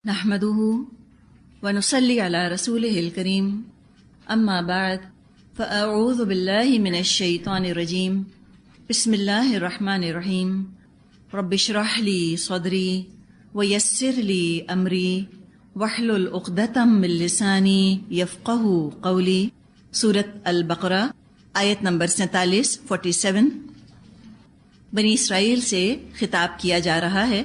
نحمده ونصلي على رسوله الكريم اما بعد فاعوذ بالله من الشيطان الرجيم بسم الله الرحمن الرحيم رب اشرح لي صدري ويسر لي امري واحلل عقدة من لساني يفقهوا قولي سورة البقرہ آیت نمبر 47 بنی اسرائیل سے خطاب کیا جا رہا ہے.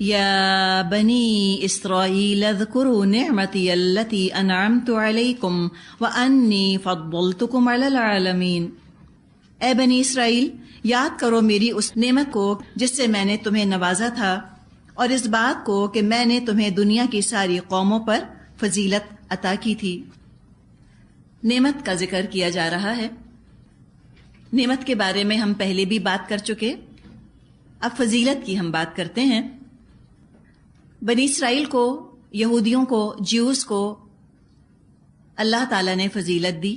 یا بنی اسرائیل اذکروا نعمتی التی انعمت علیکم وانی فضلتکم علی العالمین. اے بنی اسرائیل، یاد کرو میری اس نعمت کو جس سے میں نے تمہیں نوازا تھا، اور اس بات کو کہ میں نے تمہیں دنیا کی ساری قوموں پر فضیلت عطا کی تھی. نعمت کا ذکر کیا جا رہا ہے. نعمت کے بارے میں ہم پہلے بھی بات کر چکے، اب فضیلت کی ہم بات کرتے ہیں. بنی اسرائیل کو، یہودیوں کو، جیوز کو اللہ تعالیٰ نے فضیلت دی.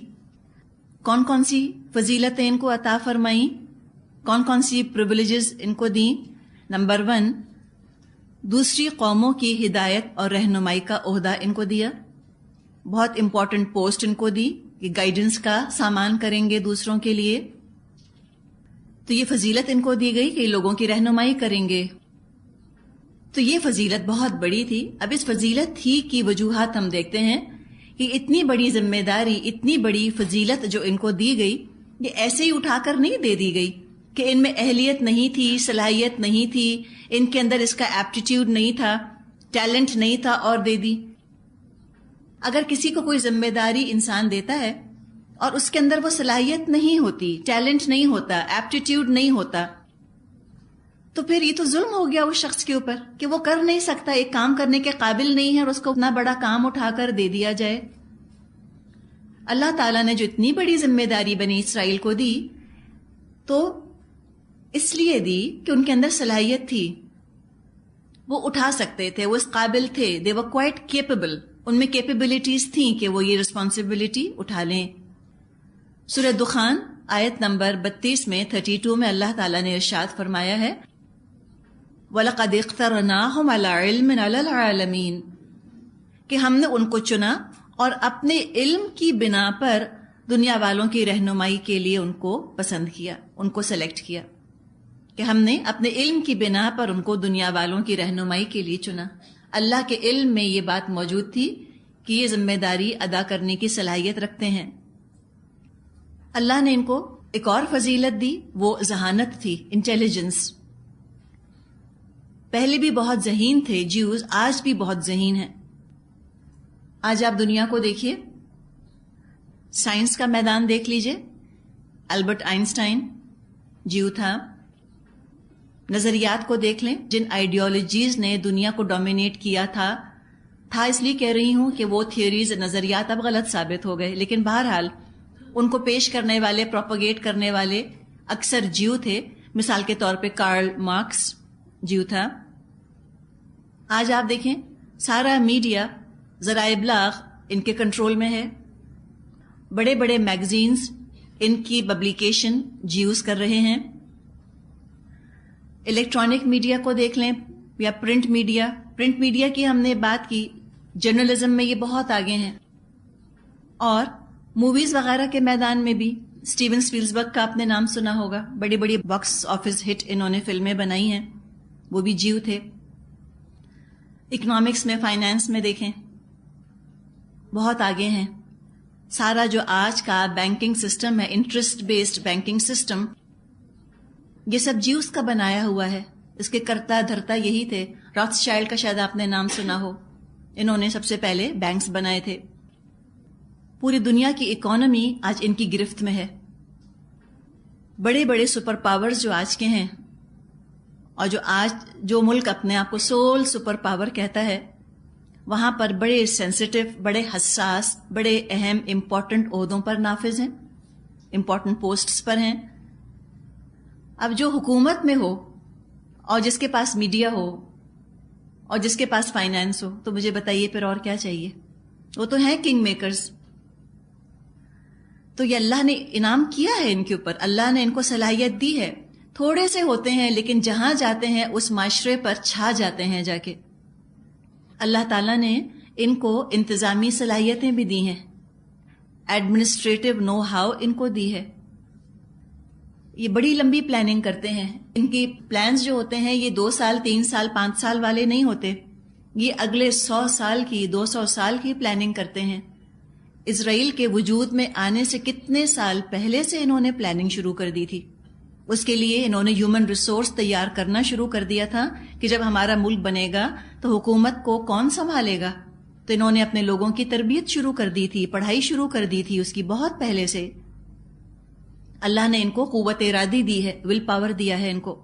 کون کون سی فضیلتیں ان کو عطا فرمائیں، کون کون سی پریویلیجز ان کو دیں؟ نمبر 1، دوسری قوموں کی ہدایت اور رہنمائی کا عہدہ ان کو دیا. بہت امپورٹنٹ پوسٹ ان کو دی کہ گائیڈنس کا سامان کریں گے دوسروں کے لیے. تو یہ فضیلت ان کو دی گئی کہ لوگوں کی رہنمائی کریں گے. تو یہ فضیلت بہت بڑی تھی. اب اس فضیلت ہی کی وجوہات ہم دیکھتے ہیں کہ اتنی بڑی ذمہ داری، اتنی بڑی فضیلت جو ان کو دی گئی، یہ ایسے ہی اٹھا کر نہیں دے دی گئی کہ ان میں اہلیت نہیں تھی، صلاحیت نہیں تھی، ان کے اندر اس کا ایپٹیٹیوڈ نہیں تھا، ٹیلنٹ نہیں تھا اور دے دی. اگر کسی کو کوئی ذمہ داری انسان دیتا ہے اور اس کے اندر وہ صلاحیت نہیں ہوتی، ٹیلنٹ نہیں ہوتا، ایپٹیٹیوڈ نہیں ہوتا، تو پھر یہ تو ظلم ہو گیا اس شخص کے اوپر کہ وہ کر نہیں سکتا، ایک کام کرنے کے قابل نہیں ہے اور اس کو اتنا بڑا کام اٹھا کر دے دیا جائے. اللہ تعالیٰ نے جو اتنی بڑی ذمہ داری بنی اسرائیل کو دی تو اس لیے دی کہ ان کے اندر صلاحیت تھی، وہ اٹھا سکتے تھے، وہ اس قابل تھے. دے ور کوائٹ کیپیبل، ان میں کیپیبلٹیز تھیں کہ وہ یہ رسپانسبلٹی اٹھا لیں. سورہ دخان آیت نمبر 32 میں 32 میں اللہ تعالیٰ نے ارشاد فرمایا ہے، وَلَقَدِ اخْتَرْنَاهُمْ عَلَىٰ عِلْمٍ عَلَى الْعَالَمِينَ، کہ ہم نے ان کو چنا اور اپنے علم کی بنا پر دنیا والوں کی رہنمائی کے لیے ان کو پسند کیا، ان کو سلیکٹ کیا، کہ ہم نے اپنے علم کی بنا پر ان کو دنیا والوں کی رہنمائی کے لیے چنا. اللہ کے علم میں یہ بات موجود تھی کہ یہ ذمہ داری ادا کرنے کی صلاحیت رکھتے ہیں. اللہ نے ان کو ایک اور فضیلت دی، وہ ذہانت تھی، انٹیلیجنس. پہلے بھی بہت ذہین تھے جیوز، آج بھی بہت ذہین ہیں. آج آپ دنیا کو دیکھیے، سائنس کا میدان دیکھ لیجئے. البرٹ آئنسٹائن جیو تھا. نظریات کو دیکھ لیں، جن آئیڈیالوجیز نے دنیا کو ڈومینیٹ کیا تھا اس لیے کہہ رہی ہوں کہ وہ تھیوریز، نظریات اب غلط ثابت ہو گئے، لیکن بہرحال ان کو پیش کرنے والے، پروپیگیٹ کرنے والے اکثر جیو تھے. مثال کے طور پہ کارل مارکس جیو تھا. آج آپ دیکھیں سارا میڈیا، ذرائع ابلاغ ان کے کنٹرول میں ہے. بڑے بڑے میگزینز، ان کی پبلیکیشن جیوز کر رہے ہیں. الیکٹرانک میڈیا کو دیکھ لیں یا پرنٹ میڈیا کی ہم نے بات کی، جرنلزم میں یہ بہت آگے ہیں. اور موویز وغیرہ کے میدان میں بھی اسٹیون اسپیلبرگ کا آپ نے نام سنا ہوگا، بڑی بڑی باکس آفس ہٹ انہوں نے فلمیں بنائی ہیں، وہ بھی جیو تھے. اکنامکس میں، فائنانس میں دیکھیں بہت آگے ہیں. سارا جو آج کا بینکنگ سسٹم ہے، انٹرسٹ بیسڈ بینکنگ سسٹم، یہ سب جیوز کا بنایا ہوا ہے. اس کے کرتا دھرتا یہی تھے. راثسچائلڈ کا شاید آپ نے نام سنا ہو، انہوں نے سب سے پہلے بینکس بنائے تھے. پوری دنیا کی اکانومی آج ان کی گرفت میں ہے. بڑے بڑے سپر پاورز جو آج کے ہیں، اور جو ملک اپنے آپ کو سول سپر پاور کہتا ہے، وہاں پر بڑے سینسٹیو، بڑے حساس، بڑے اہم امپورٹنٹ عہدوں پر نافذ ہیں، امپورٹنٹ پوسٹس پر ہیں. اب جو حکومت میں ہو اور جس کے پاس میڈیا ہو اور جس کے پاس فائنانس ہو، تو مجھے بتائیے پھر اور کیا چاہیے؟ وہ تو ہیں کنگ میکرز. تو یہ اللہ نے انعام کیا ہے ان کے اوپر، اللہ نے ان کو صلاحیت دی ہے. تھوڑے سے ہوتے ہیں لیکن جہاں جاتے ہیں اس معاشرے پر چھا جاتے ہیں جا کے. اللہ تعالیٰ نے ان کو انتظامی صلاحیتیں بھی دی ہیں، ایڈمنسٹریٹو نو ہاؤ ان کو دی ہے. یہ بڑی لمبی پلاننگ کرتے ہیں. ان کی پلانز جو ہوتے ہیں یہ 2 سال 3 سال 5 سال والے نہیں ہوتے، یہ اگلے 100 سال کی 200 سال کی پلاننگ کرتے ہیں. اسرائیل کے وجود میں آنے سے کتنے سال پہلے سے انہوں نے پلاننگ شروع کر دی تھی. اس کے لیے انہوں نے ہیومن ریسورس تیار کرنا شروع کر دیا تھا کہ جب ہمارا ملک بنے گا تو حکومت کو کون سنبھالے گا. تو انہوں نے اپنے لوگوں کی تربیت شروع کر دی تھی، پڑھائی شروع کر دی تھی اس کی بہت پہلے سے. اللہ نے ان کو قوت ارادی دی ہے، ول پاور دیا ہے، ان کو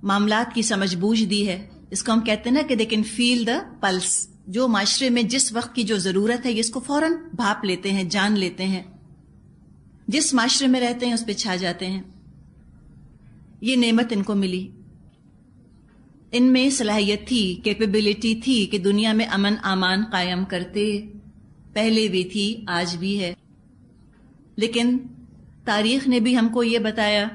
معاملات کی سمجھ بوجھ دی ہے. اس کو ہم کہتے ہیں نا کہ they can feel the plus. جو معاشرے میں جس وقت کی جو ضرورت ہے اس کو فوراً بھاپ لیتے ہیں، جان لیتے ہیں. جس معاشرے میں رہتے ہیں اس پہ چھا جاتے ہیں. یہ نعمت ان کو ملی. ان میں صلاحیت تھی، کیپیبلٹی تھی کہ دنیا میں امن امان قائم کرتے. پہلے بھی تھی، آج بھی ہے. لیکن تاریخ نے بھی ہم کو یہ بتایا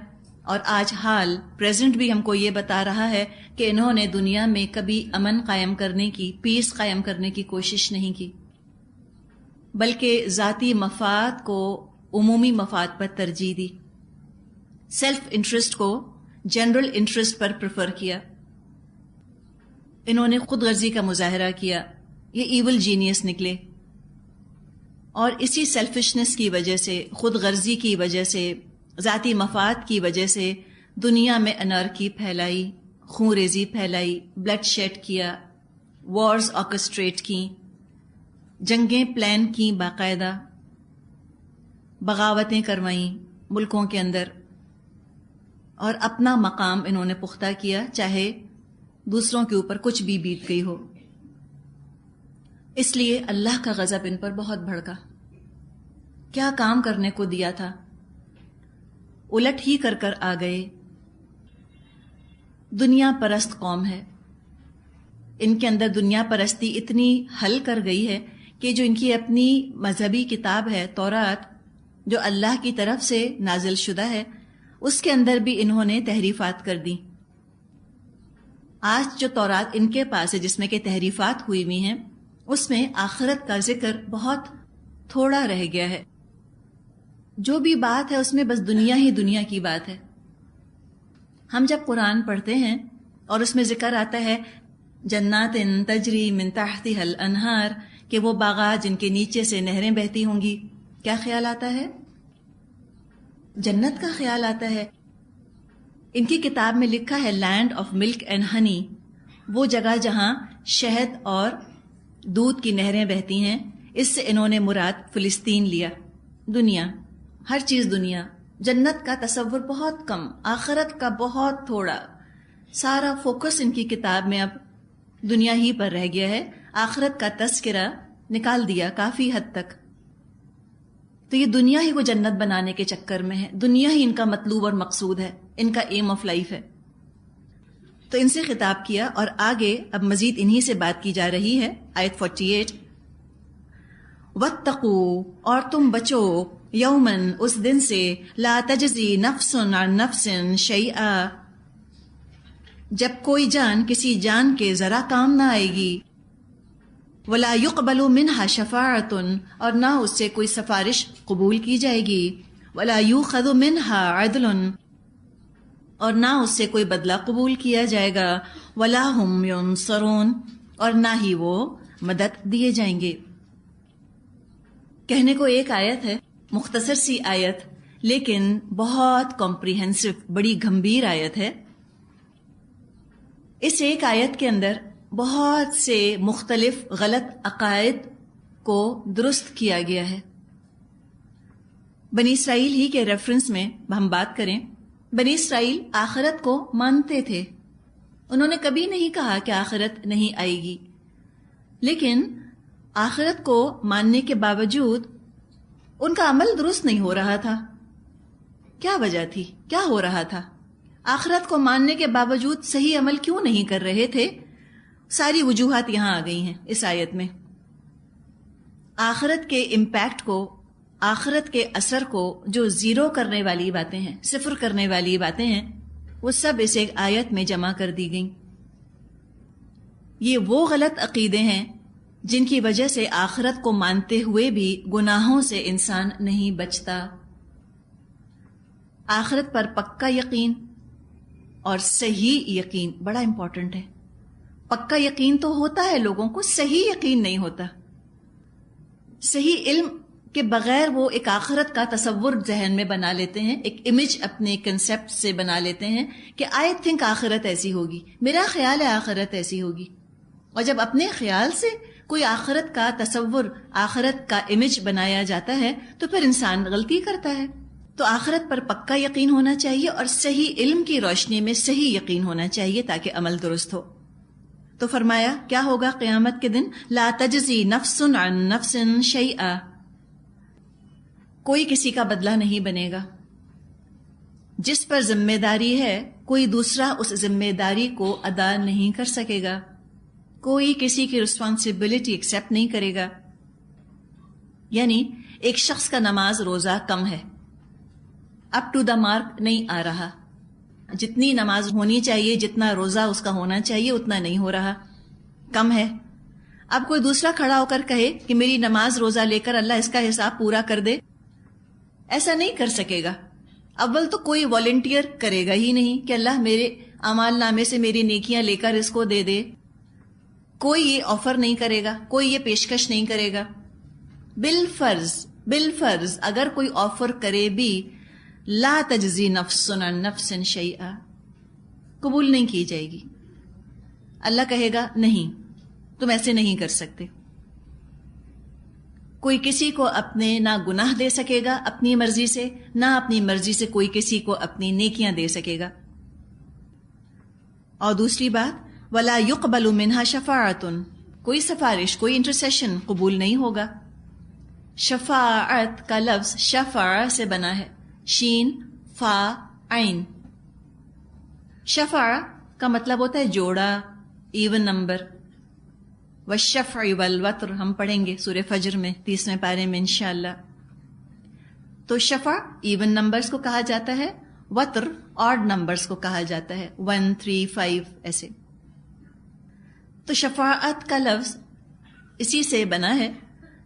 اور آج حال پریزنٹ بھی ہم کو یہ بتا رہا ہے کہ انہوں نے دنیا میں کبھی امن قائم کرنے کی، پیس قائم کرنے کی کوشش نہیں کی، بلکہ ذاتی مفاد کو عمومی مفاد پر ترجیح دی. سیلف انٹرسٹ کو جنرل انٹرسٹ پر پریفر کیا. انہوں نے خود غرضی کا مظاہرہ کیا. یہ ایول جینیس نکلے. اور اسی سیلفشنس کی وجہ سے، خود غرضی کی وجہ سے، ذاتی مفاد کی وجہ سے دنیا میں انارکی پھیلائی، خون ریزی پھیلائی، بلڈ شیڈ کیا، وارز آرکسٹریٹ کی، جنگیں پلان کی، باقاعدہ بغاوتیں کروائیں ملکوں کے اندر، اور اپنا مقام انہوں نے پختہ کیا چاہے دوسروں کے اوپر کچھ بھی بیت گئی ہو. اس لیے اللہ کا غضب ان پر بہت بھڑکا. کیا کام کرنے کو دیا تھا الٹ ہی کر کر آ گئے. دنیا پرست قوم ہے. ان کے اندر دنیا پرستی اتنی حل کر گئی ہے کہ جو ان کی اپنی مذہبی کتاب ہے تورات، جو اللہ کی طرف سے نازل شدہ ہے، اس کے اندر بھی انہوں نے تحریفات کر دی. آج جو تورات ان کے پاس ہے جس میں کہ تحریفات ہوئی ہوئی ہیں، اس میں آخرت کا ذکر بہت تھوڑا رہ گیا ہے. جو بھی بات ہے اس میں بس دنیا ہی دنیا کی بات ہے. ہم جب قرآن پڑھتے ہیں اور اس میں ذکر آتا ہے جنات تجری من تحتها الانہار، کہ وہ باغات جن کے نیچے سے نہریں بہتی ہوں گی، کیا خیال آتا ہے؟ جنت کا خیال آتا ہے. ان کی کتاب میں لکھا ہے land of milk and honey, وہ جگہ جہاں شہد اور دودھ کی نہریں بہتی ہیں. اس سے انہوں نے مراد فلسطین لیا. دنیا، ہر چیز دنیا. جنت کا تصور بہت کم، آخرت کا بہت تھوڑا. سارا فوکس ان کی کتاب میں اب دنیا ہی پر رہ گیا ہے. آخرت کا تذکرہ نکال دیا کافی حد تک. تو یہ دنیا ہی کو جنت بنانے کے چکر میں ہے. دنیا ہی ان کا مطلوب اور مقصود ہے، ان کا ایم آف لائف ہے. تو ان سے خطاب کیا اور آگے اب مزید انہی سے بات کی جا رہی ہے. آیت 48، وَاتَّقُوا، اور تم بچو، یومن، اس دن سے، لا تجزی نفس عن نفس شیئا، جب کوئی جان کسی جان کے ذرا کام نہ آئے گی. ولا يقبل منها شفاعة، اور نہ اس سے کوئی سفارش قبول کی جائے گی. ولا يؤخذ منها عدل، اور نہ اس سے کوئی بدلہ قبول کیا جائے گا. ولا هم ينصرون، اور نہ ہی وہ مدد دیے جائیں گے. کہنے کو ایک آیت ہے، مختصر سی آیت، لیکن بہت کمپریہنسو، بڑی گھمبیر آیت ہے. اس ایک آیت کے اندر بہت سے مختلف غلط عقائد کو درست کیا گیا ہے. بنی اسرائیل ہی کے ریفرنس میں ہم بات کریں، بنی اسرائیل آخرت کو مانتے تھے. انہوں نے کبھی نہیں کہا کہ آخرت نہیں آئے گی، لیکن آخرت کو ماننے کے باوجود ان کا عمل درست نہیں ہو رہا تھا. کیا وجہ تھی؟ کیا ہو رہا تھا؟ آخرت کو ماننے کے باوجود صحیح عمل کیوں نہیں کر رہے تھے؟ ساری وجوہات یہاں آ گئی ہیں اس آیت میں. آخرت کے امپیکٹ کو، آخرت کے اثر کو جو زیرو کرنے والی باتیں ہیں، صفر کرنے والی باتیں ہیں، وہ سب اس ایک آیت میں جمع کر دی گئیں. یہ وہ غلط عقیدے ہیں جن کی وجہ سے آخرت کو مانتے ہوئے بھی گناہوں سے انسان نہیں بچتا۔ آخرت پر پکا یقین اور صحیح یقین بڑا امپورٹنٹ ہے۔ پکا یقین تو ہوتا ہے لوگوں کو، صحیح یقین نہیں ہوتا۔ صحیح علم کے بغیر وہ ایک آخرت کا تصور ذہن میں بنا لیتے ہیں، ایک امیج اپنے کنسپٹ سے بنا لیتے ہیں کہ آئی تھنک آخرت ایسی ہوگی، میرا خیال ہے آخرت ایسی ہوگی۔ اور جب اپنے خیال سے کوئی آخرت کا تصور، آخرت کا امیج بنایا جاتا ہے تو پھر انسان غلطی کرتا ہے۔ تو آخرت پر پکا یقین ہونا چاہیے اور صحیح علم کی روشنی میں صحیح یقین ہونا چاہیے تاکہ عمل درست ہو۔ تو فرمایا کیا ہوگا قیامت کے دن؟ لا تجزی نفس عن نفس شیئا، کوئی کسی کا بدلہ نہیں بنے گا۔ جس پر ذمہ داری ہے کوئی دوسرا اس ذمہ داری کو ادا نہیں کر سکے گا، کوئی کسی کی رسپانسبلٹی ایکسیپٹ نہیں کرے گا۔ یعنی ایک شخص کا نماز روزہ کم ہے، اپ ٹو دا مارک نہیں آ رہا، جتنی نماز ہونی چاہیے، جتنا روزہ اس کا ہونا چاہیے اتنا نہیں ہو رہا، کم ہے۔ اب کوئی دوسرا کھڑا ہو کر کہے کہ میری نماز روزہ لے کر اللہ اس کا حساب پورا کر دے، ایسا نہیں کر سکے گا۔ اول تو کوئی والنٹیئر کرے گا ہی نہیں کہ اللہ میرے اعمال نامے سے میری نیکیاں لے کر اس کو دے دے، کوئی یہ آفر نہیں کرے گا، کوئی یہ پیشکش نہیں کرے گا۔ بالفرض اگر کوئی آفر کرے بھی، لا تجزی نفس عن نفس شیئا، قبول نہیں کی جائے گی۔ اللہ کہے گا نہیں، تم ایسے نہیں کر سکتے۔ کوئی کسی کو اپنے نہ گناہ دے سکے گا اپنی مرضی سے، نہ اپنی مرضی سے کوئی کسی کو اپنی نیکیاں دے سکے گا۔ اور دوسری بات، وَلَا يُقْبَلُ مِنْهَا شَفَاعَةٌ، کوئی سفارش، کوئی انٹرسیشن قبول نہیں ہوگا۔ شفاعت کا لفظ شفاع سے بنا ہے، شین فا عین۔ شفاع کا مطلب ہوتا ہے جوڑا، ایون نمبر۔ والشفع والوتر ہم پڑھیں گے سورہ فجر میں 30ویں پارے میں انشاءاللہ۔ تو شفع ایون نمبرز کو کہا جاتا ہے، وتر آڈ نمبرز کو کہا جاتا ہے، 1 3 5 ایسے۔ تو شفاعت کا لفظ اسی سے بنا ہے،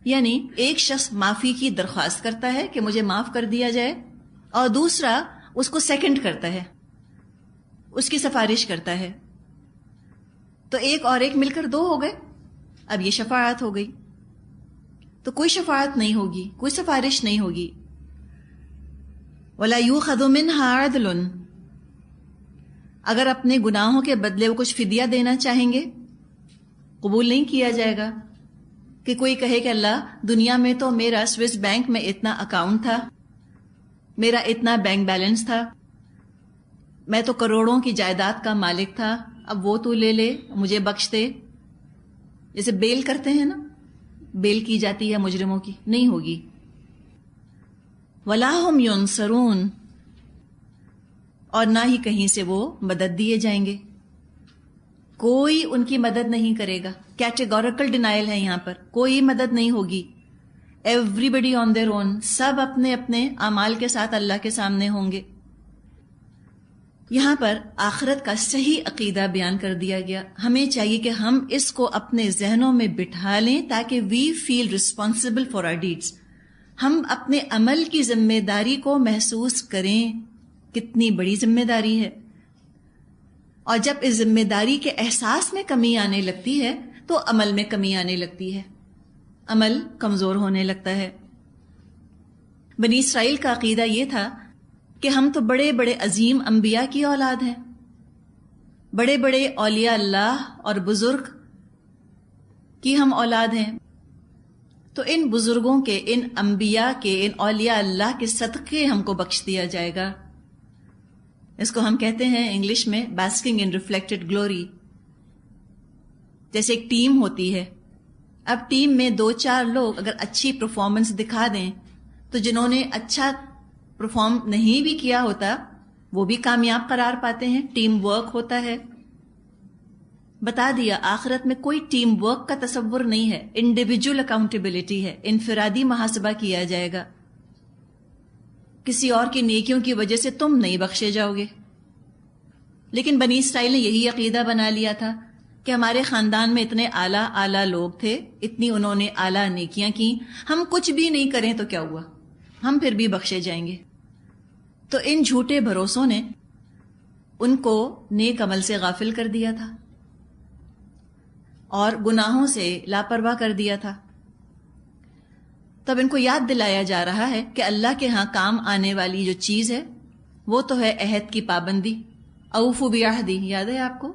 یعنی ایک شخص معافی کی درخواست کرتا ہے کہ مجھے معاف کر دیا جائے، اور دوسرا اس کو سیکنڈ کرتا ہے، اس کی سفارش کرتا ہے۔ تو ایک اور ایک مل کر 2 ہو گئے، اب یہ شفاعت ہو گئی۔ تو کوئی شفاعت نہیں ہوگی، کوئی سفارش نہیں ہوگی۔ وَلَا يُؤْخَذُ مِنْهَا عَدْلٌ، اگر اپنے گناہوں کے بدلے وہ کچھ فدیہ دینا چاہیں گے، قبول نہیں کیا جائے گا۔ کہ کوئی کہے کہ اللہ دنیا میں تو میرا سوئس بینک میں اتنا اکاؤنٹ تھا، میرا اتنا بینک بیلنس تھا، میں تو کروڑوں کی جائیداد کا مالک تھا، اب وہ تو لے لے، مجھے بخش دے۔ جیسے بیل کرتے ہیں نا، بیل کی جاتی ہے مجرموں کی، نہیں ہوگی۔ وَلَا هُمْ يُنصَرُونَ، اور نہ ہی کہیں سے وہ مدد دیے جائیں گے، کوئی ان کی مدد نہیں کرے گا۔ کیٹیگوریکل ڈینائل ہے یہاں پر، کوئی مدد نہیں ہوگی۔ Every body on their own, سب اپنے اپنے اعمال کے ساتھ اللہ کے سامنے ہوں گے۔ یہاں پر آخرت کا صحیح عقیدہ بیان کر دیا گیا۔ ہمیں چاہیے کہ ہم اس کو اپنے ذہنوں میں بٹھا لیں تاکہ we feel responsible for our deeds, ہم اپنے عمل کی ذمہ داری کو محسوس کریں، کتنی بڑی ذمہ داری ہے۔ اور جب اس ذمہ داری کے احساس میں کمی آنے لگتی ہے تو عمل میں کمی آنے لگتی ہے، عمل کمزور ہونے لگتا ہے۔ بنی اسرائیل کا عقیدہ یہ تھا کہ ہم تو بڑے بڑے عظیم انبیاء کی اولاد ہیں، بڑے بڑے اولیاء اللہ اور بزرگ کی ہم اولاد ہیں، تو ان بزرگوں کے، ان انبیاء کے، ان اولیاء اللہ کے صدقے ہم کو بخش دیا جائے گا۔ اس کو ہم کہتے ہیں انگلش میں باسکنگ ان ریفلیکٹڈ گلوری۔ جیسے ایک ٹیم ہوتی ہے، اب ٹیم میں 2-4 لوگ اگر اچھی پرفارمنس دکھا دیں تو جنہوں نے اچھا پرفارم نہیں بھی کیا ہوتا وہ بھی کامیاب قرار پاتے ہیں، ٹیم ورک ہوتا ہے۔ بتا دیا آخرت میں کوئی ٹیم ورک کا تصور نہیں ہے، انڈیویجول اکاؤنٹیبلٹی ہے، انفرادی محاسبہ کیا جائے گا۔ کسی اور کی نیکیوں کی وجہ سے تم نہیں بخشے جاؤ گے۔ لیکن بنی اسرائیل نے یہی عقیدہ بنا لیا تھا کہ ہمارے خاندان میں اتنے اعلیٰ لوگ تھے، اتنی انہوں نے اعلیٰ نیکیاں کی، ہم کچھ بھی نہیں کریں تو کیا ہوا، ہم پھر بھی بخشے جائیں گے. تو ان جھوٹے بھروسوں نے ان کو نیک عمل سے غافل کر دیا تھا اور گناہوں سے لاپرواہ کر دیا تھا. تب ان کو یاد دلایا جا رہا ہے کہ اللہ کے ہاں کام آنے والی جو چیز ہے وہ تو ہے عہد کی پابندی. اوفوا بعہدی، یاد ہے آپ کو؟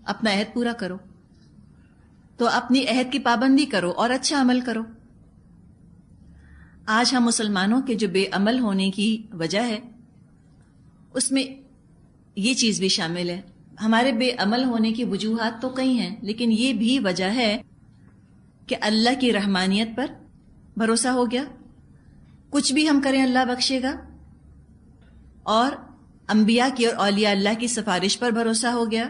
اپنا عہد پورا کرو. تو اپنی عہد کی پابندی کرو اور اچھا عمل کرو. آج ہم مسلمانوں کے جو بے عمل ہونے کی وجہ ہے اس میں یہ چیز بھی شامل ہے. ہمارے بے عمل ہونے کی وجوہات تو کئی ہیں، لیکن یہ بھی وجہ ہے کہ اللہ کی رحمانیت پر بھروسہ ہو گیا، کچھ بھی ہم کریں اللہ بخشے گا، اور انبیاء کی اور اولیاء اللہ کی سفارش پر بھروسہ ہو گیا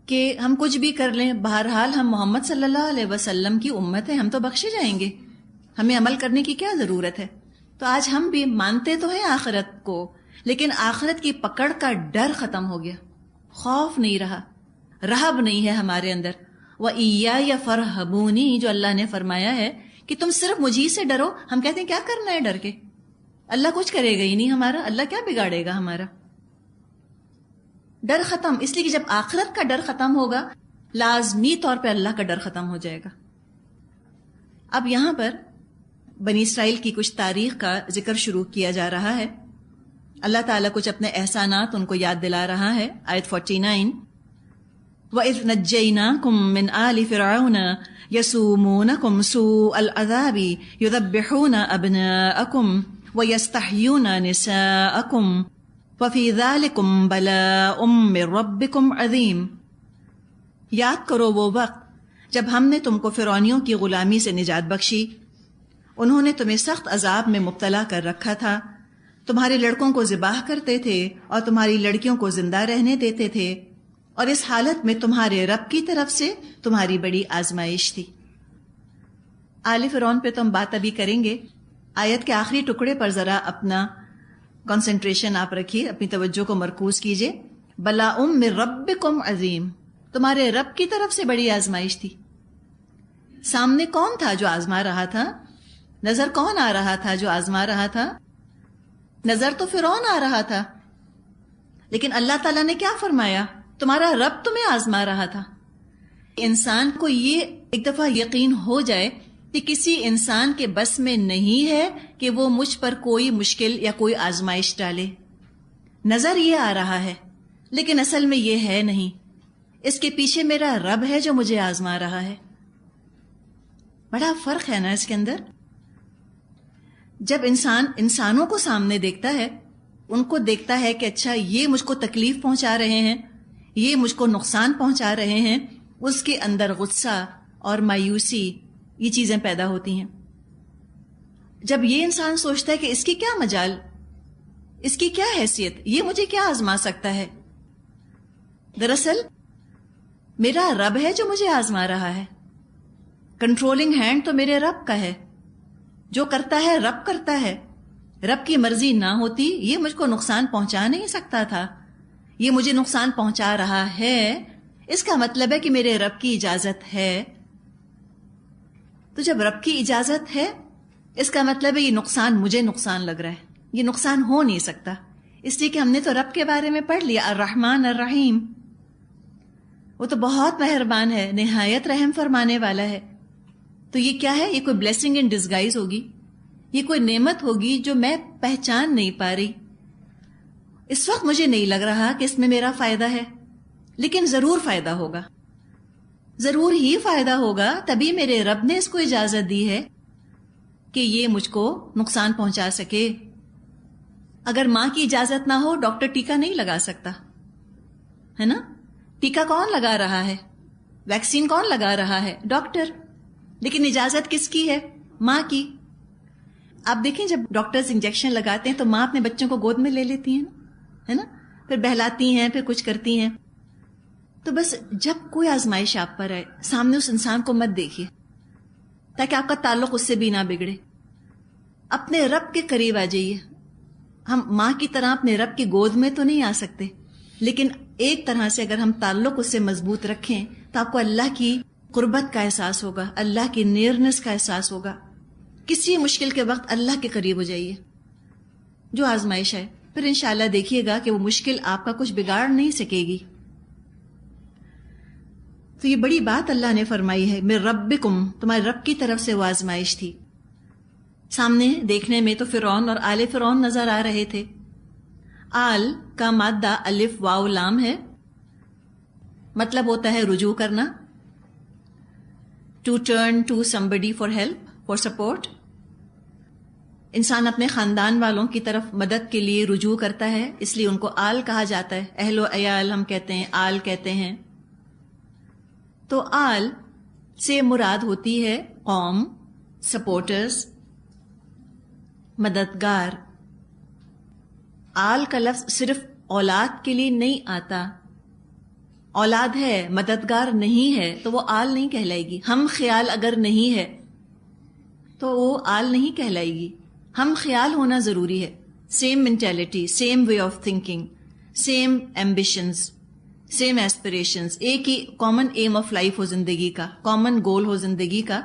کہ ہم کچھ بھی کر لیں، بہرحال ہم محمد صلی اللہ علیہ وسلم کی امت ہیں، ہم تو بخشے جائیں گے، ہمیں عمل کرنے کی کیا ضرورت ہے. تو آج ہم بھی مانتے تو ہیں آخرت کو، لیکن آخرت کی پکڑ کا ڈر ختم ہو گیا، خوف نہیں رہا، رہب نہیں ہے ہمارے اندر. وَإِيَّايَ فَارْهَبُونِ، جو اللہ نے فرمایا ہے کہ تم صرف مجھی سے ڈرو. ہم کہتے ہیں کیا کرنا ہے ڈر کے، اللہ کچھ کرے گا ہی نہیں ہمارا، اللہ کیا بگاڑے گا ہمارا. ڈر ختم، اس لیے کہ جب آخرت کا ڈر ختم ہوگا لازمی طور پہ اللہ کا ڈر ختم ہو جائے گا. اب یہاں پر بنی اسرائیل کی کچھ تاریخ کا ذکر شروع کیا جا رہا ہے. اللہ تعالیٰ کچھ اپنے احسانات ان کو یاد دلا رہا ہے. آیت 49، وَإِذْ نَجَّيْنَاكُمْ مِنْ آلِ فِرْعَوْنَ يَسُومُونَكُمْ سُوءَ الْعَذَابِ يُذَبِّحُونَ أَبْنَاءَكُمْ وَيَسْتَحْيُونَ نِسَاءَكُمْ وَفِي ذَلِكُمْ بَلَاءٌ مِّن رَبِّكُمْ عَظِيمٌ. یاد کرو وہ وقت جب ہم نے تم کو فرعونیوں کی غلامی سے نجات بخشی، انہوں نے تمہیں سخت عذاب میں مبتلا کر رکھا تھا، تمہارے لڑکوں کو ذبح کرتے تھے اور تمہاری لڑکیوں کو زندہ رہنے دیتے تھے، اور اس حالت میں تمہارے رب کی طرف سے تمہاری بڑی آزمائش تھی. آل فرعون پہ تو ہم بات ابھی کریں گے. آیت کے آخری ٹکڑے پر ذرا اپنا کنسنٹریشن آپ رکھیے، اپنی توجہ کو مرکوز کیجیے. بلاء من ربکم عظیم، تمہارے رب کی طرف سے بڑی آزمائش تھی. سامنے کون تھا جو آزما رہا تھا؟ نظر کون آ رہا تھا جو آزما رہا تھا؟ نظر تو فرعون آ رہا تھا، لیکن اللہ تعالیٰ نے کیا فرمایا؟ تمہارا رب تمہیں آزما رہا تھا. انسان کو یہ ایک دفعہ یقین ہو جائے کہ کسی انسان کے بس میں نہیں ہے کہ وہ مجھ پر کوئی مشکل یا کوئی آزمائش ڈالے. نظر یہ آ رہا ہے لیکن اصل میں یہ ہے نہیں، اس کے پیچھے میرا رب ہے جو مجھے آزما رہا ہے. بڑا فرق ہے نا اس کے اندر. جب انسان انسانوں کو سامنے دیکھتا ہے، ان کو دیکھتا ہے کہ اچھا یہ مجھ کو تکلیف پہنچا رہے ہیں، یہ مجھ کو نقصان پہنچا رہے ہیں، اس کے اندر غصہ اور مایوسی یہ چیزیں پیدا ہوتی ہیں. جب یہ انسان سوچتا ہے کہ اس کی کیا مجال، اس کی کیا حیثیت، یہ مجھے کیا آزما سکتا ہے، دراصل میرا رب ہے جو مجھے آزما رہا ہے. کنٹرولنگ ہینڈ تو میرے رب کا ہے، جو کرتا ہے رب کرتا ہے. رب کی مرضی نہ ہوتی یہ مجھ کو نقصان پہنچا نہیں سکتا تھا، یہ مجھے نقصان پہنچا رہا ہے، اس کا مطلب ہے کہ میرے رب کی اجازت ہے. تو جب رب کی اجازت ہے اس کا مطلب ہے یہ نقصان مجھے نقصان لگ رہا ہے، یہ نقصان ہو نہیں سکتا، اس لیے کہ ہم نے تو رب کے بارے میں پڑھ لیا الرحمن الرحیم. وہ تو بہت مہربان ہے، نہایت رحم فرمانے والا ہے. تو یہ کیا ہے؟ یہ کوئی بلیسنگ ان ڈسگائز ہوگی، یہ کوئی نعمت ہوگی جو میں پہچان نہیں پا رہی. اس وقت مجھے نہیں لگ رہا کہ اس میں میرا فائدہ ہے، لیکن ضرور فائدہ ہوگا، ضرور ہی فائدہ ہوگا. تبھی میرے رب نے اس کو اجازت دی ہے کہ یہ مجھ کو نقصان پہنچا سکے. اگر ماں کی اجازت نہ ہو ڈاکٹر ٹیکا نہیں لگا سکتا ہے نا. ٹیکا کون لگا رہا ہے؟ ویکسین کون لگا رہا ہے؟ ڈاکٹر. لیکن اجازت کس کی ہے؟ ماں کی. آپ دیکھیں جب ڈاکٹرز انجیکشن لگاتے ہیں تو ماں اپنے بچوں کو گود میں لے لیتی ہیں ہے نا، پھر بہلاتی ہیں، پھر کچھ کرتی ہیں. تو بس جب کوئی آزمائش آپ پر آئے سامنے اس انسان کو مت دیکھیے تاکہ آپ کا تعلق اس سے بھی نہ بگڑے. اپنے رب کے قریب آ جائیے. ہم ماں کی طرح اپنے رب کی گود میں تو نہیں آ سکتے، لیکن ایک طرح سے اگر ہم تعلق اس سے مضبوط رکھیں تو آپ کو اللہ کی قربت کا احساس ہوگا، اللہ کی نیئرنس کا احساس ہوگا. کسی مشکل کے وقت اللہ کے قریب ہو جائیے، جو آزمائش ہے، پھر انشاءاللہ دیکھیے گا کہ وہ مشکل آپ کا کچھ بگاڑ نہیں سکے گی. تو یہ بڑی بات اللہ نے فرمائی ہے، من ربکم، تمہارے رب کی طرف سے وہ آزمائش تھی. سامنے دیکھنے میں تو فرعون اور آل فرعون نظر آ رہے تھے. آل کا مادہ الف واو لام ہے، مطلب ہوتا ہے رجوع کرنا، to turn to somebody for help, for support. انسان اپنے خاندان والوں کی طرف مدد کے لیے رجوع کرتا ہے، اس لیے ان کو آل کہا جاتا ہے. اہل و عیال ہم کہتے ہیں، آل کہتے ہیں. تو آل سے مراد ہوتی ہے قوم، سپورٹرز، مددگار. آل کا لفظ صرف اولاد کے لیے نہیں آتا. اولاد ہے مددگار نہیں ہے تو وہ آل نہیں کہلائے گی. ہم خیال اگر نہیں ہے تو وہ آل نہیں کہلائے گی. ہم خیال ہونا ضروری ہے. Same mentality, same way of thinking, same ambitions, same aspirations, ایک ہی کامن ایم آف لائف ہو زندگی کا، کامن گول ہو زندگی کا،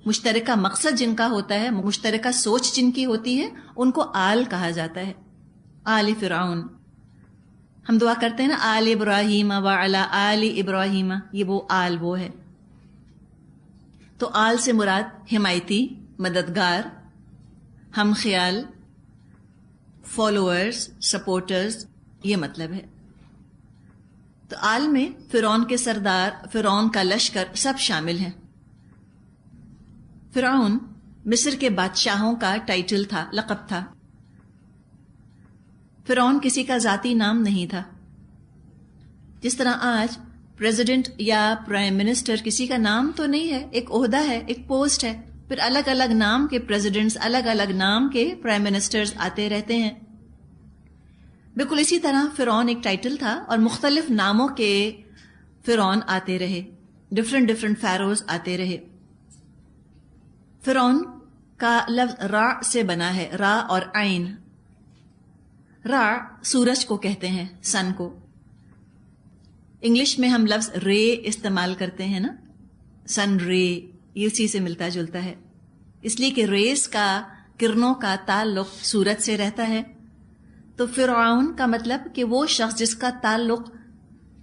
مشترکہ مقصد جن کا ہوتا ہے، مشترکہ سوچ جن کی ہوتی ہے، ان کو آل کہا جاتا ہے. آل فرعون. ہم دعا کرتے ہیں نا، آل ابراہیم وعلی آل ابراہیم، یہ وہ آل وہ ہے. تو آل سے مراد حمایتی، مددگار، ہم خیال، فالوورز، سپورٹرز، یہ مطلب ہے. تو آل میں فرعون کے سردار، فرعون کا لشکر سب شامل ہیں. فرعون مصر کے بادشاہوں کا ٹائٹل تھا، لقب تھا. فرعون کسی کا ذاتی نام نہیں تھا. جس طرح آج پریزیڈنٹ یا پرائم منسٹر کسی کا نام تو نہیں ہے، ایک عہدہ ہے، ایک پوسٹ ہے. پھر الگ الگ نام کے پریزیڈنٹس، الگ الگ نام کے پرائم منسٹرز آتے رہتے ہیں. بالکل اسی طرح فرعون ایک ٹائٹل تھا اور مختلف ناموں کے فرعون آتے رہے، ڈفرنٹ فیروز آتے رہے. فرعون کا لفظ را سے بنا ہے، را اور عین. را سورج کو کہتے ہیں، سن کو. انگلش میں ہم لفظ رے استعمال کرتے ہیں نا، سن رے، یہ اسی سے ملتا جلتا ہے، اس لیے کہ ریز کا، کرنوں کا تعلق سورج سے رہتا ہے. تو فرعون کا مطلب کہ وہ شخص جس کا تعلق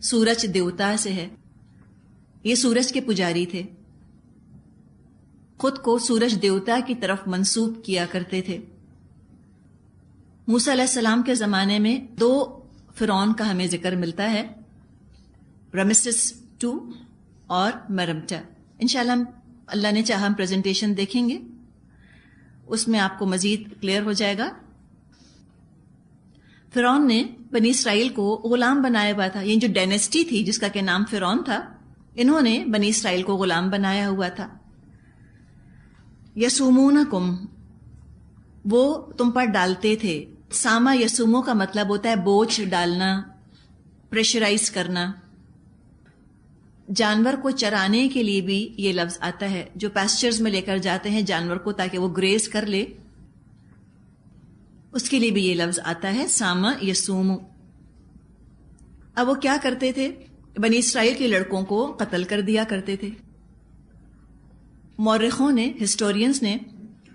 سورج دیوتا سے ہے. یہ سورج کے پجاری تھے، خود کو سورج دیوتا کی طرف منسوب کیا کرتے تھے. موسیٰ علیہ السلام کے زمانے میں 2 فرعون کا ہمیں ذکر ملتا ہے، رمسس 2 اور مرمٹا. انشاءاللہ ہم اللہ نے چاہا ہم پریزنٹیشن دیکھیں گے، اس میں آپ کو مزید کلیئر ہو جائے گا. فرعون نے بنی اسرائیل کو غلام بنایا ہوا تھا. یہ جو ڈائنیسٹی تھی جس کا کہ نام فرعون تھا، انہوں نے بنی اسرائیل کو غلام بنایا ہوا تھا. یسومونکم، وہ تم پر ڈالتے تھے. ساما یسومو کا مطلب ہوتا ہے بوجھ ڈالنا، پریشرائز کرنا. جانور کو چرانے کے لیے بھی یہ لفظ آتا ہے، جو پیسچرز میں لے کر جاتے ہیں جانور کو تاکہ وہ گریز کر لے، اس کے لیے بھی یہ لفظ آتا ہے، ساما یسومو. اب وہ کیا کرتے تھے؟ بنی اسرائیل کے لڑکوں کو قتل کر دیا کرتے تھے. مورخوں نے، ہسٹورینز نے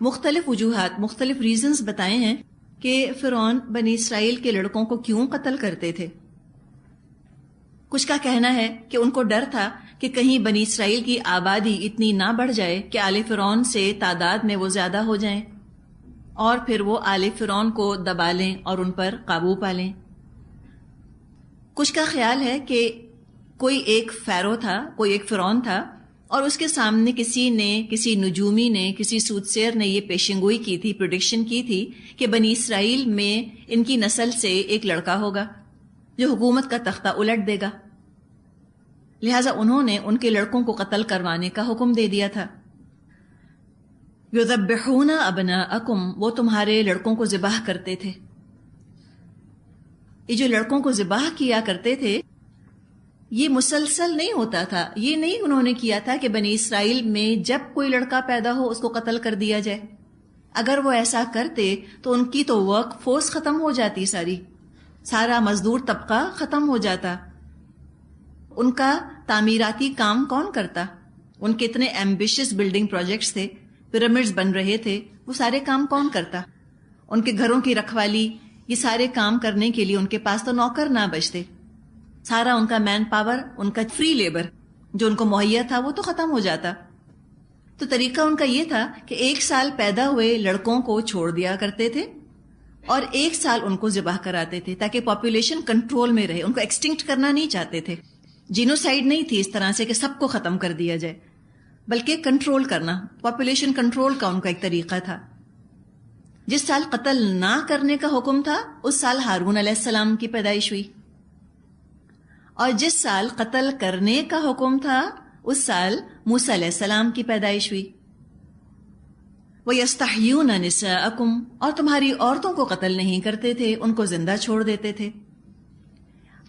مختلف وجوہات، مختلف ریزنز بتائے ہیں کہ فرعون بنی اسرائیل کے لڑکوں کو کیوں قتل کرتے تھے. کچھ کا کہنا ہے کہ ان کو ڈر تھا کہ کہیں بنی اسرائیل کی آبادی اتنی نہ بڑھ جائے کہ آل فرعون سے تعداد میں وہ زیادہ ہو جائیں اور پھر وہ آل فرعون کو دبا لیں اور ان پر قابو پا لیں. کچھ کا خیال ہے کہ کوئی ایک فیرو تھا، کوئی ایک فرعون تھا، اور اس کے سامنے کسی نجومی نے، کسی سودسیر نے یہ پیشنگوئی کی تھی، پریڈکشن کی تھی کہ بنی اسرائیل میں ان کی نسل سے ایک لڑکا ہوگا جو حکومت کا تختہ الٹ دے گا. لہٰذا انہوں نے ان کے لڑکوں کو قتل کروانے کا حکم دے دیا تھا. یذبحون ابناءکم، وہ تمہارے لڑکوں کو ذبح کرتے تھے. یہ جو لڑکوں کو ذبح کیا کرتے تھے یہ مسلسل نہیں ہوتا تھا. یہ نہیں انہوں نے کیا تھا کہ بنی اسرائیل میں جب کوئی لڑکا پیدا ہو اس کو قتل کر دیا جائے. اگر وہ ایسا کرتے تو ان کی تو ورک فورس ختم ہو جاتی ساری. سارا مزدور طبقہ ختم ہو جاتا. ان کا تعمیراتی کام کون کرتا؟ ان کے اتنے ایمبیشس بلڈنگ پروجیکٹس تھے، پیرامڈز بن رہے تھے، وہ سارے کام کون کرتا؟ ان کے گھروں کی رکھوالی، یہ سارے کام کرنے کے لیے ان کے پاس تو نوکر نہ بچتے. سارا ان کا مین پاور، ان کا فری لیبر جو ان کو مہیا تھا وہ تو ختم ہو جاتا. تو طریقہ ان کا یہ تھا کہ 1 سال پیدا ہوئے لڑکوں کو چھوڑ دیا کرتے تھے اور 1 سال ان کو ذبح کراتے تھے تاکہ پاپولیشن کنٹرول میں رہے. ان کو ایکسٹنکٹ کرنا نہیں چاہتے تھے. جینوسائیڈ نہیں تھی اس طرح سے کہ سب کو ختم کر دیا جائے، بلکہ کنٹرول کرنا، پاپولیشن کنٹرول کا ان کا ایک طریقہ تھا. جس سال قتل نہ کرنے کا حکم تھا اس سال ہارون علیہ السلام کی پیدائش ہوئی، اور جس سال قتل کرنے کا حکم تھا اس سال موسیٰ علیہ السلام کی پیدائش ہوئی. وَيَسْتَحْيُونَ نِسَاءَكُمْ، اور تمہاری عورتوں کو قتل نہیں کرتے تھے، ان کو زندہ چھوڑ دیتے تھے.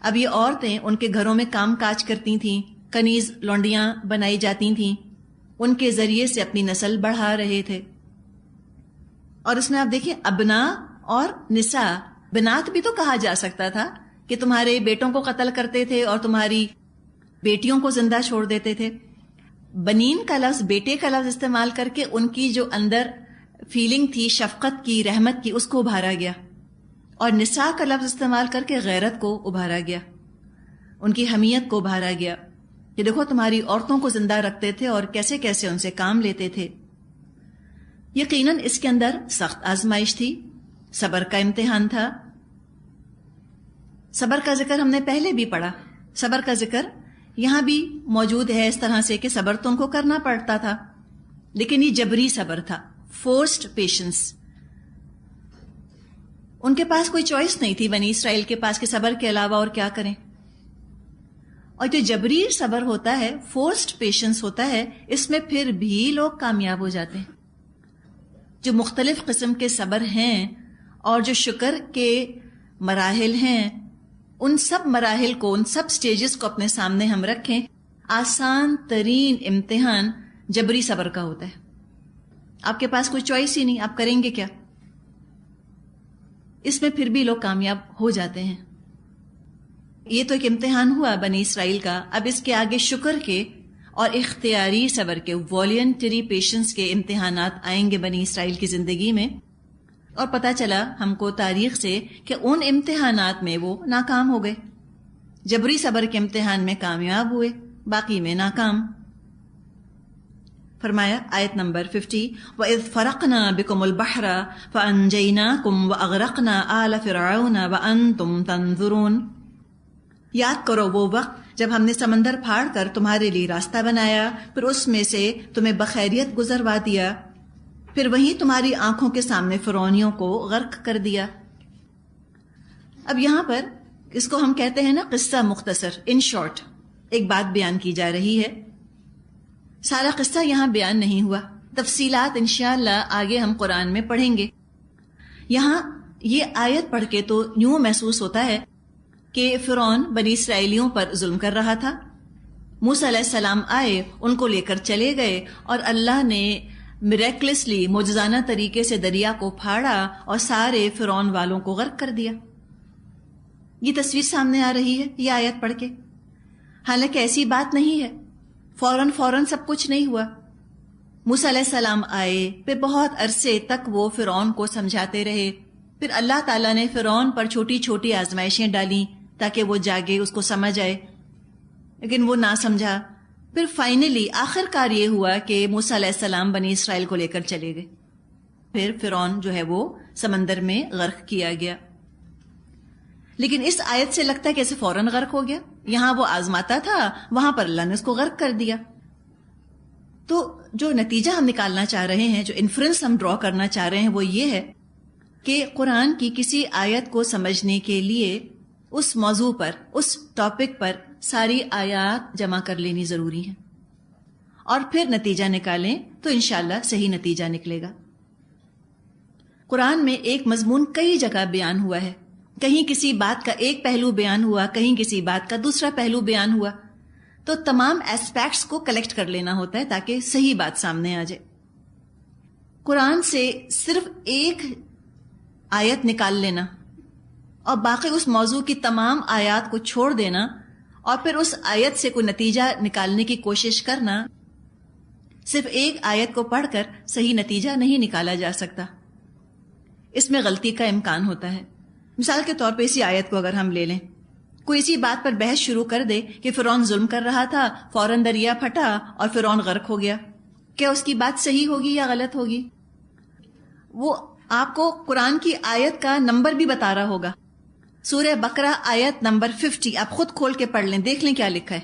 اب یہ عورتیں ان کے گھروں میں کام کاج کرتی تھیں، کنیز لونڈیاں بنائی جاتی تھیں، ان کے ذریعے سے اپنی نسل بڑھا رہے تھے. اور اس میں آپ دیکھیں ابنا اور نساء، بنات بھی تو کہا جا سکتا تھا کہ تمہارے بیٹوں کو قتل کرتے تھے اور تمہاری بیٹیوں کو زندہ چھوڑ دیتے تھے. بنین کا لفظ، بیٹے کا لفظ استعمال کر کے ان کی جو اندر فیلنگ تھی شفقت کی، رحمت کی، اس کو ابھارا گیا، اور نساء کا لفظ استعمال کر کے غیرت کو ابھارا گیا، ان کی حمیت کو ابھارا گیا کہ دیکھو تمہاری عورتوں کو زندہ رکھتے تھے اور کیسے کیسے ان سے کام لیتے تھے. یقیناً اس کے اندر سخت آزمائش تھی، صبر کا امتحان تھا. صبر کا ذکر ہم نے پہلے بھی پڑھا، صبر کا ذکر یہاں بھی موجود ہے اس طرح سے کہ صبر تو ان کو کرنا پڑتا تھا، لیکن یہ جبری صبر تھا، فورسڈ پیشنس. ان کے پاس کوئی چوائس نہیں تھی بنی اسرائیل کے پاس کہ صبر کے علاوہ اور کیا کریں. اور جو جبری صبر ہوتا ہے، فورسڈ پیشنس ہوتا ہے، اس میں پھر بھی لوگ کامیاب ہو جاتے ہیں. جو مختلف قسم کے صبر ہیں اور جو شکر کے مراحل ہیں، ان سب مراحل کو، ان سب سٹیجز کو اپنے سامنے ہم رکھیں، آسان ترین امتحان جبری صبر کا ہوتا ہے. آپ کے پاس کوئی چوائس ہی نہیں، آپ کریں گے کیا؟ اس میں پھر بھی لوگ کامیاب ہو جاتے ہیں. یہ تو ایک امتحان ہوا بنی اسرائیل کا. اب اس کے آگے شکر کے اور اختیاری صبر کے، والنٹری پیشنس کے امتحانات آئیں گے بنی اسرائیل کی زندگی میں. اور پتہ چلا ہم کو تاریخ سے کہ ان امتحانات میں وہ ناکام ہو گئے. جبری صبر کے امتحان میں کامیاب ہوئے، باقی میں ناکام. فرمایا آیت نمبر 50، وَإِذْ فَرَقْنَا بِكُمُ الْبَحْرَ فَأَنْجَيْنَاكُمْ وَأَغْرَقْنَا آلَ فِرْعَوْنَ وَأَنْتُمْ تَنْظُرُونَ. یاد کرو وہ وقت جب ہم نے سمندر پھاڑ کر تمہارے لیے راستہ بنایا، پھر اس میں سے تمہیں بخیریت گزروا دیا، پھر وہیں تمہاری آنکھوں کے سامنے فرعونیوں کو غرق کر دیا. اب یہاں پر اس کو ہم کہتے ہیں نا قصہ مختصر، ان شارٹ ایک بات بیان کی جا رہی ہے. سارا قصہ یہاں بیان نہیں ہوا، تفصیلات انشاءاللہ آگے ہم قرآن میں پڑھیں گے. یہاں یہ آیت پڑھ کے تو یوں محسوس ہوتا ہے کہ فرعون بنی اسرائیلیوں پر ظلم کر رہا تھا. موسیٰ علیہ السلام آئے، ان کو لے کر چلے گئے، اور اللہ نے میریکلسلی، معجزانہ طریقے سے دریا کو پھاڑا اور سارے فرعون والوں کو غرق کر دیا. یہ تصویر سامنے آ رہی ہے یہ آیت پڑھ کے. حالانکہ ایسی بات نہیں ہے، فوراً سب کچھ نہیں ہوا. موسیٰ علیہ السلام آئے، پھر بہت عرصے تک وہ فرعون کو سمجھاتے رہے. پھر اللہ تعالیٰ نے فرعون پر چھوٹی چھوٹی آزمائشیں ڈالیں تاکہ وہ جاگے، اس کو سمجھ آئے، لیکن وہ نہ سمجھا. پھر فائنلی آخر کار یہ ہوا کہ موسیٰ علیہ السلام بنی اسرائیل کو لے کر چلے گئے. پھر فرعون جو ہے وہ سمندر میں غرق کیا گیا. لیکن اس آیت سے لگتا ہے کہ اسے فوراً غرق ہو گیا. یہاں وہ آزماتا تھا، وہاں پر اللہ نے اس کو غرق کر دیا. تو جو نتیجہ ہم نکالنا چاہ رہے ہیں، جو انفرنس ہم ڈرا کرنا چاہ رہے ہیں، وہ یہ ہے کہ قرآن کی کسی آیت کو سمجھنے کے لیے اس موضوع پر، اس ٹاپک پر ساری آیات جمع کر لینی ضروری ہے، اور پھر نتیجہ نکالیں تو انشاءاللہ صحیح نتیجہ نکلے گا. قرآن میں ایک مضمون کئی جگہ بیان ہوا ہے، کہیں کسی بات کا ایک پہلو بیان ہوا، کہیں کسی بات کا دوسرا پہلو بیان ہوا. تو تمام ایسپیکٹس کو کلیکٹ کر لینا ہوتا ہے تاکہ صحیح بات سامنے آ جائے. قرآن سے صرف ایک آیت نکال لینا اور باقی اس موضوع کی تمام آیات کو چھوڑ دینا اور پھر اس آیت سے کوئی نتیجہ نکالنے کی کوشش کرنا، صرف ایک آیت کو پڑھ کر صحیح نتیجہ نہیں نکالا جا سکتا، اس میں غلطی کا امکان ہوتا ہے۔ مثال کے طور پہ اسی آیت کو اگر ہم لے لیں، کوئی اسی بات پر بحث شروع کر دے کہ فرعون ظلم کر رہا تھا، فوراً دریا پھٹا اور فرعون غرق ہو گیا، کیا اس کی بات صحیح ہوگی یا غلط ہوگی؟ وہ آپ کو قرآن کی آیت کا نمبر بھی بتا رہا ہوگا، سورہ بقرہ آیت نمبر 50، آپ خود کھول کے پڑھ لیں، دیکھ لیں کیا لکھا ہے۔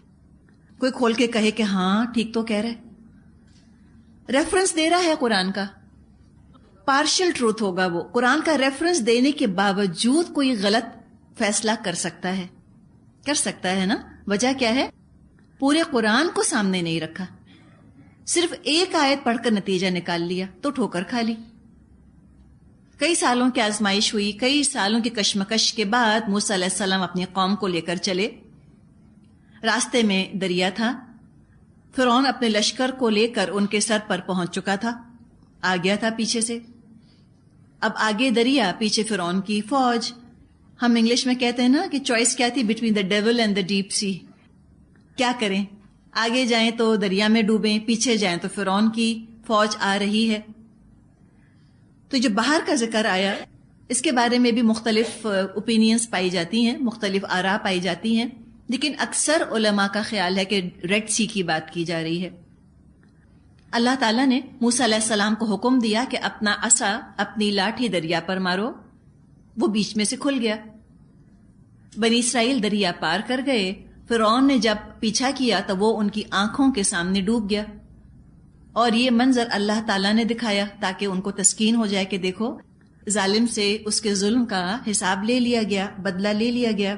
کوئی کھول کے کہے کہ ہاں ٹھیک تو کہہ رہے، ریفرنس دے رہا ہے قرآن کا، پارشل ٹروتھ ہوگا وہ، قرآن کا ریفرنس دینے کے باوجود کوئی غلط فیصلہ کر سکتا ہے نا؟ وجہ کیا ہے؟ پورے قرآن کو سامنے نہیں رکھا، صرف ایک آیت پڑھ کر نتیجہ نکال لیا تو ٹھوکر کھا لی۔ کئی سالوں کی آزمائش ہوئی، کئی سالوں کی کشمکش کے بعد موسیٰ علیہ السلام اپنی قوم کو لے کر چلے، راستے میں دریا تھا، فرعون اپنے لشکر کو لے کر ان کے سر پر پہنچ چکا تھا، آ گیا تھا پیچھے سے، اب آگے دریا پیچھے فرعون کی فوج۔ ہم انگلش میں کہتے ہیں نا کہ چوائس کیا تھی، between the dual and the deep sea, کیا کریں، آگے جائیں تو دریا میں ڈوبیں، پیچھے جائیں تو فرعون کی فوج آ رہی ہے۔ تو جو باہر کا ذکر آیا اس کے بارے میں بھی مختلف اوپینینز پائی جاتی ہیں، مختلف آراء پائی جاتی ہیں، لیکن اکثر علماء کا خیال ہے کہ ریڈ سی کی بات کی جا رہی ہے۔ اللہ تعالیٰ نے موسیٰ علیہ السلام کو حکم دیا کہ اپنا عصا، اپنی لاٹھی دریا پر مارو، وہ بیچ میں سے کھل گیا، بنی اسرائیل دریا پار کر گئے۔ فرعون نے جب پیچھا کیا تو وہ ان کی آنکھوں کے سامنے ڈوب گیا، اور یہ منظر اللہ تعالیٰ نے دکھایا تاکہ ان کو تسکین ہو جائے کہ دیکھو ظالم سے اس کے ظلم کا حساب لے لیا گیا، بدلہ لے لیا گیا۔